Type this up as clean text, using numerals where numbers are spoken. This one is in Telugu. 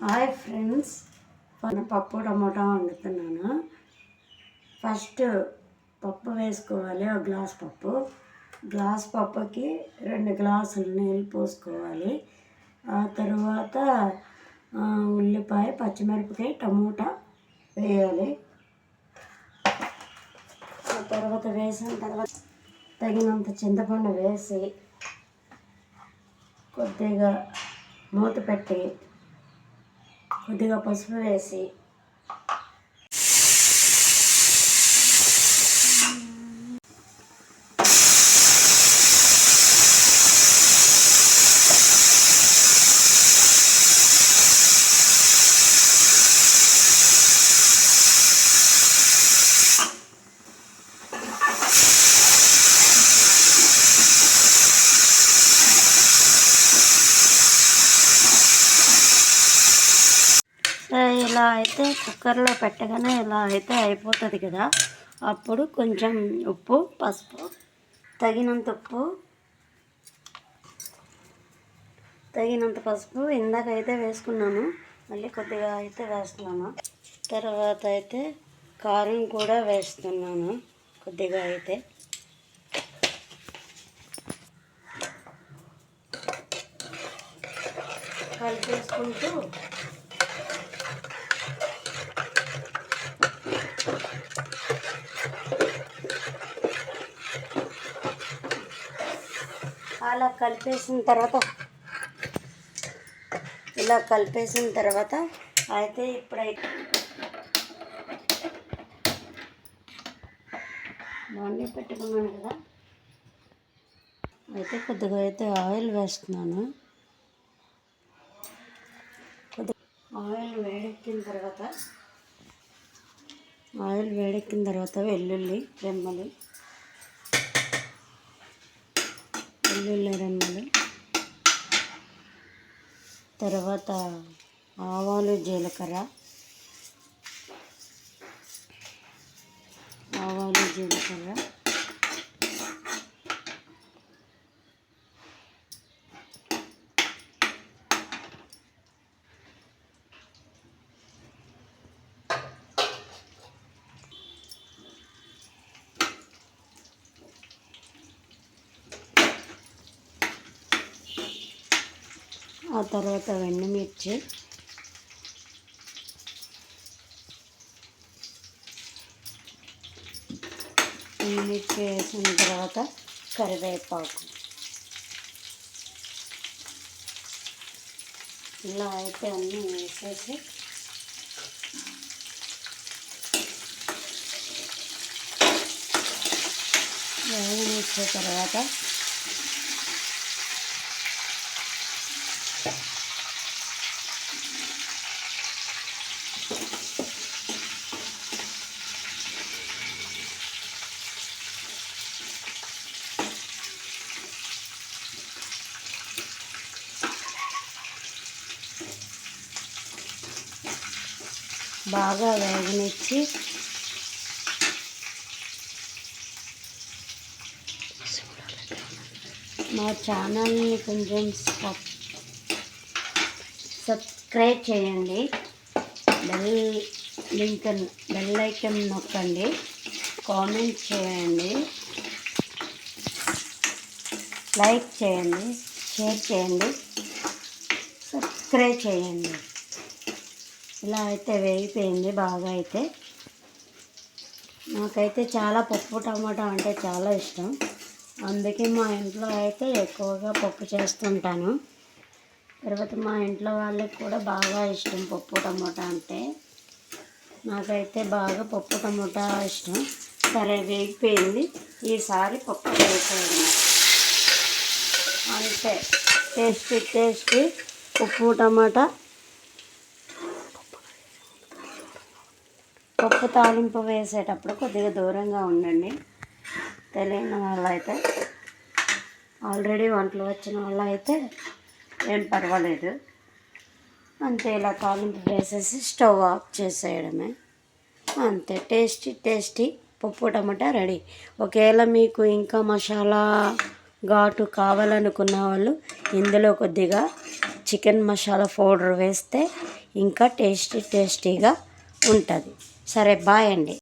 హాయ్ ఫ్రెండ్స్, మన పప్పు టమోటా వండుతున్నాను. ఫస్ట్ పప్పు వేసుకోవాలి. ఒక గ్లాస్ పప్పుకి 2 గ్లాసులు నీళ్ళు పోసుకోవాలి. ఆ తర్వాత ఉల్లిపాయ, పచ్చిమిరపకాయ, టమోటా వేయాలి. ఆ తర్వాత వేసిన తర్వాత తగినంత చింతపండు వేసి కొద్దిగా మూత పెట్టి కొద్దిగా పసుపు వేసి ఇలా అయితే కుక్కర్లో పెట్టగానే ఇలా అయితే అయిపోతుంది కదా. అప్పుడు కొంచెం ఉప్పు, పసుపు, తగినంత పసుపు ఇందాకైతే వేసుకున్నాను, మళ్ళీ కొద్దిగా అయితే వేస్తున్నాను. తర్వాత అయితే కారం కూడా వేస్తున్నాను కొద్దిగా అయితే. కలిపేసుకుంటూ ఇలా కలిపేసిన తర్వాత అయితే ఇప్పుడైతే బాండీ పెట్టుకున్నాను కదా, అయితే కొద్దిగా అయితే ఆయిల్ వేస్తున్నాను. ఆయిల్ వేడెక్కిన తర్వాత వెల్లుల్లి రెమ్మలు, తర్వాత ఆవాలు, జీలకర్ర, ఆ తర్వాత ఎండుమిర్చి, వేసిన తర్వాత కరివేపాకు. ఇలా అయితే అన్నీ వేసేసి వేగనిచ్చే తర్వాత బాగా వేగనిచ్చి మా ఛానల్ని కొంచెం సబ్స్క్రైబ్ చేయండి, బెల్ ఐకాన్ నొక్కండి, కామెంట్ చేయండి, లైక్ చేయండి, షేర్ చేయండి, సబ్స్క్రైబ్ చేయండి. ఇలా అయితే వేగిపోయింది బాగా. అయితే నాకైతే చాలా పప్పు టమాటా అంటే చాలా ఇష్టం, అందుకే మా ఇంట్లో అయితే ఎక్కువగా పప్పు చేస్తుంటాను. తర్వాత మా ఇంట్లో వాళ్ళకి కూడా బాగా ఇష్టం పప్పు టమాటా అంటే. నాకైతే బాగా పప్పు టమాటా ఇష్టం. సరే, వేగిపోయింది. ఈసారి పప్పు వేసేయడం అంతే. టేస్టీ పప్పు టమాటా. పప్పు తాలింపు వేసేటప్పుడు కొద్దిగా దూరంగా ఉండండి. తెలియని వాళ్ళైతే, ఆల్రెడీ వంటలు వచ్చిన వాళ్ళైతే ఏం పర్వాలేదు. అంతే, ఇలా తాలింపు వేసేసి స్టవ్ ఆఫ్ చేసేయడమే. అంతే, టేస్టీ పప్పు టమాటా రెడీ. ఒకవేళ మీకు ఇంకా మసాలా ఘాటు కావాలనుకున్న వాళ్ళు ఇందులో కొద్దిగా చికెన్ మసాలా పౌడర్ వేస్తే ఇంకా టేస్టీగా ఉంటుంది. సరే బాయ్ అండి.